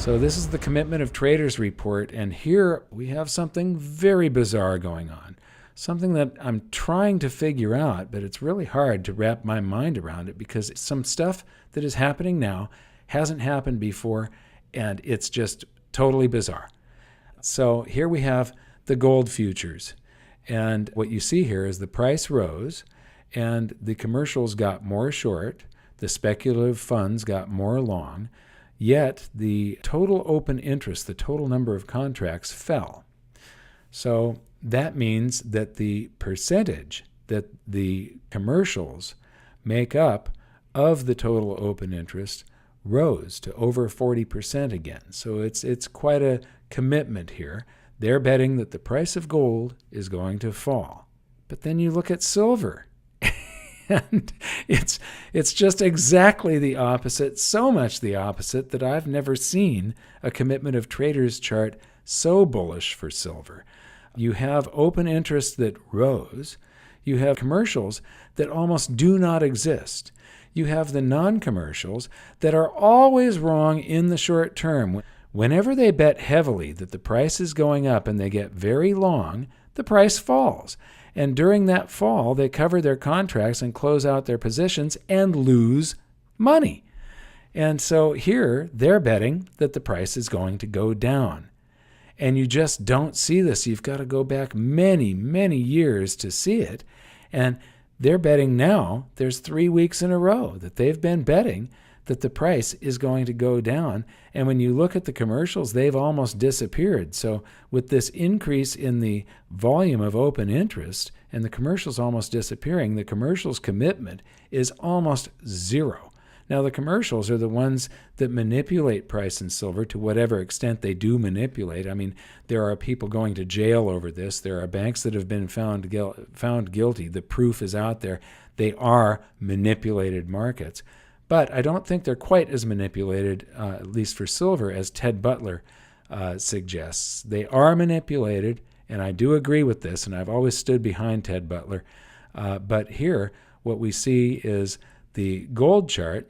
So this is the Commitment of Traders report, and here we have something very bizarre going on. Something that I'm trying to figure out, but it's really hard to wrap my mind around it because some stuff that is happening now hasn't happened before, and it's just totally bizarre. So here we have the gold futures, and what you see here is the price rose, and the commercials got more short, the speculative funds got more long, yet the total open interest, the total number of contracts, fell. So that means that the percentage that the commercials make up of the total open interest rose to over 40% again. So it's quite a commitment here. They're betting that the price of gold is going to fall. But then you look at silver, and it's just exactly the opposite, so much the opposite that I've never seen a Commitment of Traders chart so bullish for silver. You have open interest that rose. You have commercials that almost do not exist. You have the non-commercials that are always wrong in the short term. Whenever they bet heavily that the price is going up and they get very long, the price falls. And during that fall, they cover their contracts and close out their positions and lose money. And so here, they're betting that the price is going to go down. And you just don't see this. You've got to go back many, many years to see it. And they're betting now, there's 3 weeks in a row that they've been betting that the price is going to go down. And when you look at the commercials, they've almost disappeared. So with this increase in the volume of open interest and the commercials almost disappearing, the commercials commitment is almost zero. Now, the commercials are the ones that manipulate price in silver to whatever extent they do manipulate. I mean, there are people going to jail over this. There are banks that have been found guilty. The proof is out there. They are manipulated markets. But I don't think they're quite as manipulated, at least for silver, as Ted Butler suggests. They are manipulated, and I do agree with this, and I've always stood behind Ted Butler. But here, what we see is the gold chart.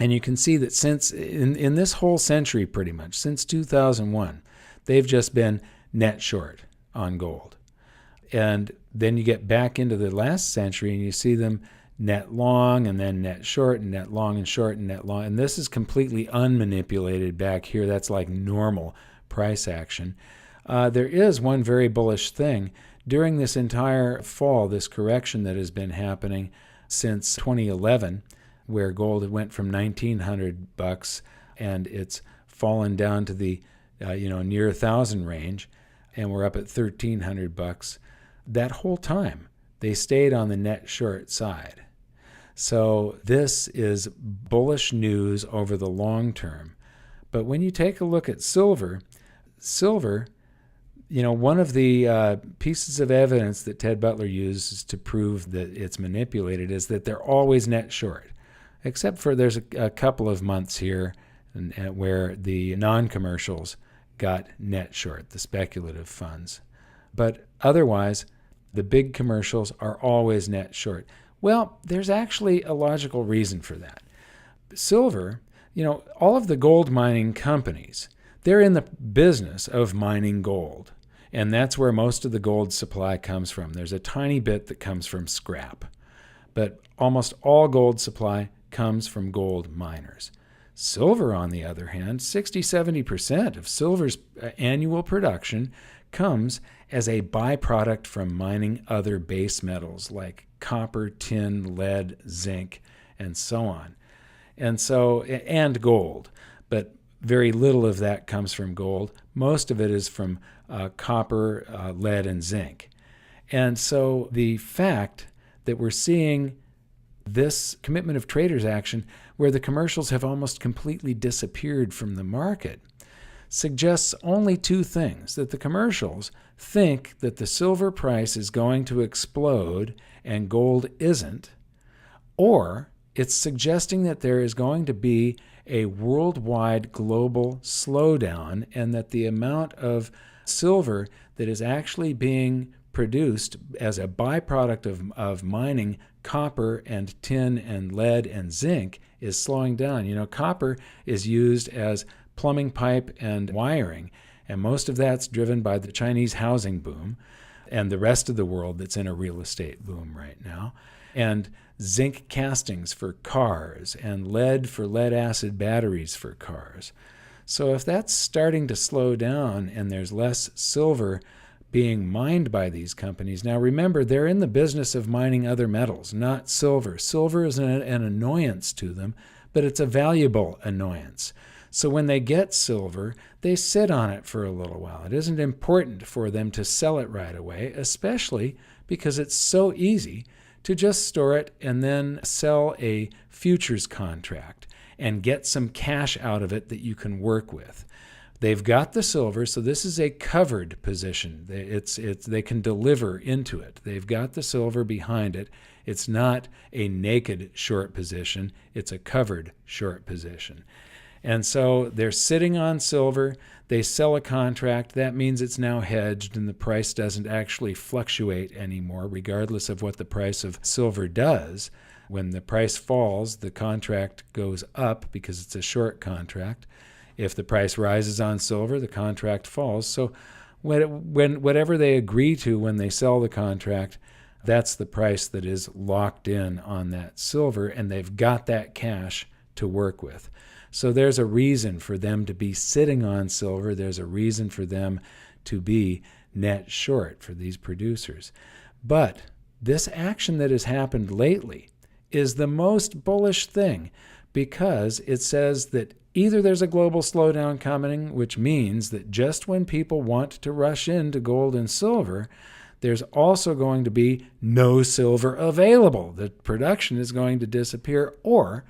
And you can see that since in this whole century, pretty much, since 2001, they've just been net short on gold. And then you get back into the last century and you see them net long and then net short and net long and short and net long. And this is completely unmanipulated back here. That's like normal price action. There is one very bullish thing. During this entire fall, this correction that has been happening since 2011, where gold went from $1,900 and it's fallen down to the near 1,000 range, and we're up at $1,300. That whole time they stayed on the net short side. So this is bullish news over the long term. But when you take a look at silver, one of the pieces of evidence that Ted Butler uses to prove that it's manipulated is that they're always net short. Except for there's a couple of months here where the non-commercials got net short, the speculative funds. But otherwise, the big commercials are always net short. Well, there's actually a logical reason for that. Silver, all of the gold mining companies, they're in the business of mining gold. And that's where most of the gold supply comes from. There's a tiny bit that comes from scrap. But almost all gold supply comes from gold miners. Silver, on the other hand, 60-70% of silver's annual production comes as a byproduct from mining other base metals like copper, tin, lead, zinc, and so on. And gold. But very little of that comes from gold. Most of it is from copper, lead, and zinc. And so the fact that we're seeing this Commitment of Traders action where the commercials have almost completely disappeared from the market suggests only two things: that the commercials think that the silver price is going to explode and gold isn't, or it's suggesting that there is going to be a worldwide global slowdown and that the amount of silver that is actually being produced as a byproduct of mining copper and tin and lead and zinc is slowing down. Copper is used as plumbing pipe and wiring. And most of that's driven by the Chinese housing boom and the rest of the world that's in a real estate boom right now. And zinc castings for cars and lead for lead acid batteries for cars. So if that's starting to slow down and there's less silver being mined by these companies, now remember, they're in the business of mining other metals, not silver. Silver is an annoyance to them, but it's a valuable annoyance. So when they get silver, they sit on it for a little while. It isn't important for them to sell it right away, especially because it's so easy to just store it and then sell a futures contract and get some cash out of it that you can work with. They've got the silver, so this is a covered position. They can deliver into it. They've got the silver behind it. It's not a naked short position. It's a covered short position. And so they're sitting on silver. They sell a contract. That means it's now hedged and the price doesn't actually fluctuate anymore, regardless of what the price of silver does. When the price falls, the contract goes up because it's a short contract. If the price rises on silver, the contract falls. So when whatever they agree to when they sell the contract, that's the price that is locked in on that silver, and they've got that cash to work with. So there's a reason for them to be sitting on silver. There's a reason for them to be net short for these producers. But this action that has happened lately is the most bullish thing, because it says that either there's a global slowdown coming, which means that just when people want to rush into gold and silver, there's also going to be no silver available. The production is going to disappear, or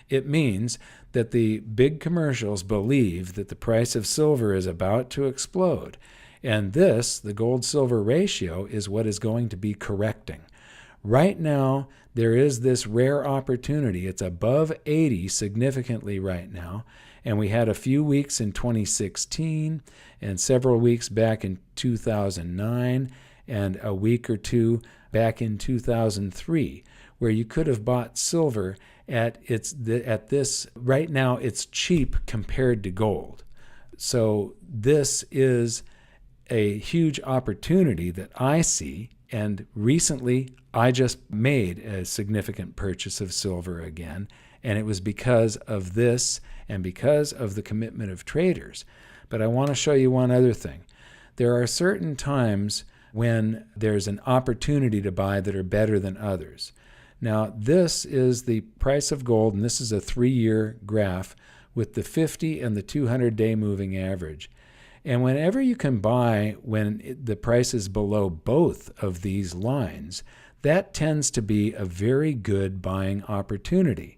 it means that the big commercials believe that the price of silver is about to explode. And this, the gold-silver ratio, is what is going to be correcting. Right now, there is this rare opportunity. It's above 80 significantly right now. And we had a few weeks in 2016 and several weeks back in 2009 and a week or two back in 2003 where you could have bought silver at this. Right now, it's cheap compared to gold. So this is a huge opportunity that I see. And recently, I just made a significant purchase of silver again, and it was because of this and because of the commitment of traders. But I want to show you one other thing. There are certain times when there's an opportunity to buy that are better than others. Now, this is the price of gold, and this is a 3-year graph with the 50 and the 200-day moving average. And whenever you can buy when the price is below both of these lines, that tends to be a very good buying opportunity.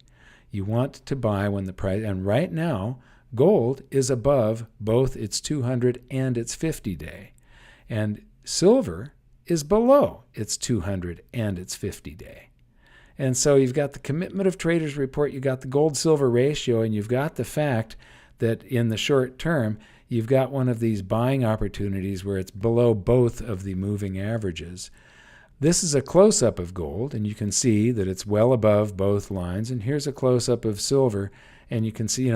You want to buy when the price, and right now, gold is above both its 200 and its 50-day. And silver is below its 200 and its 50-day. And so you've got the commitment of traders report, you've got the gold-silver ratio, and you've got the fact that in the short term, you've got one of these buying opportunities where it's below both of the moving averages. This is a close-up of gold, and you can see that it's well above both lines. And here's a close-up of silver, and you can see,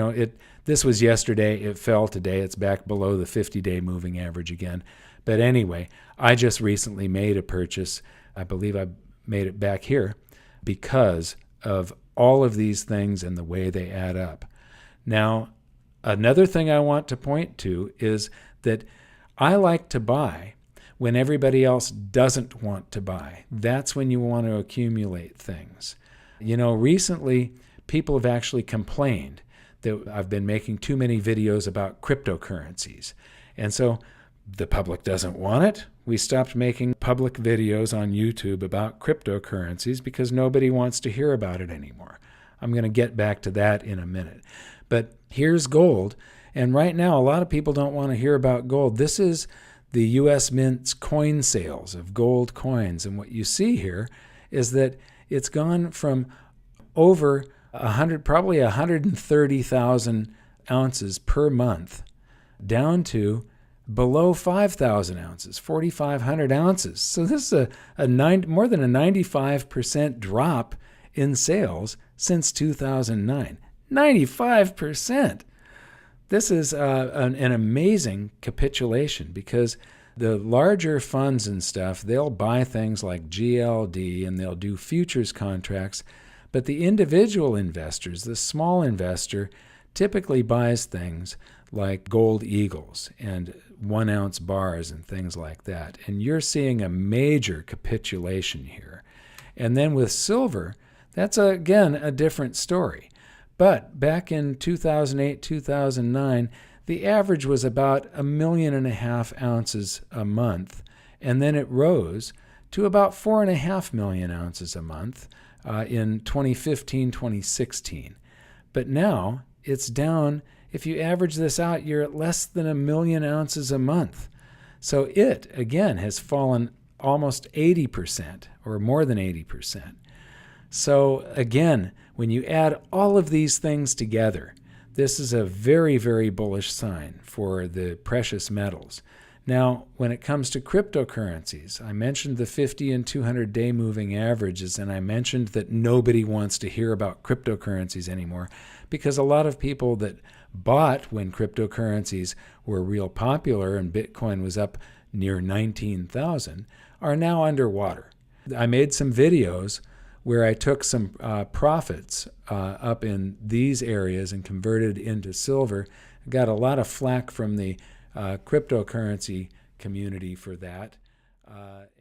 this was yesterday, it fell today, it's back below the 50-day moving average again. But anyway, I just recently made a purchase. I believe I made it back here because of all of these things and the way they add up. Now, another thing I want to point to is that I like to buy when everybody else doesn't want to buy. That's when you want to accumulate things. Recently, people have actually complained that I've been making too many videos about cryptocurrencies. And so the public doesn't want it. We stopped making public videos on YouTube about cryptocurrencies because nobody wants to hear about it anymore. I'm going to get back to that in a minute. But here's gold. And right now, a lot of people don't want to hear about gold. This is the U.S. Mint's coin sales of gold coins. And what you see here is that it's gone from over 130,000 ounces per month down to below 5,000 ounces, 4,500 ounces. So this is more than a 95% drop in sales since 2009. 95%. This is an amazing capitulation because the larger funds and stuff, they'll buy things like GLD and they'll do futures contracts, but the individual investors, the small investor, typically buys things like gold eagles and 1 ounce bars and things like that. And you're seeing a major capitulation here. And then with silver, that's again a different story. But back in 2008, 2009, the average was about 1.5 million ounces a month, and then it rose to about 4.5 million ounces a month in 2015, 2016. But now it's down. If you average this out, you're at less than 1 million ounces a month. So it, again, has fallen almost 80% or more than 80%. So again, when you add all of these things together, this is a very, very bullish sign for the precious metals. Now, when it comes to cryptocurrencies, I mentioned the 50 and 200-day moving averages, and I mentioned that nobody wants to hear about cryptocurrencies anymore because a lot of people that bought when cryptocurrencies were real popular and Bitcoin was up near 19,000 are now underwater. I made some videos where I took some profits up in these areas and converted into silver. Got a lot of flack from the cryptocurrency community for that.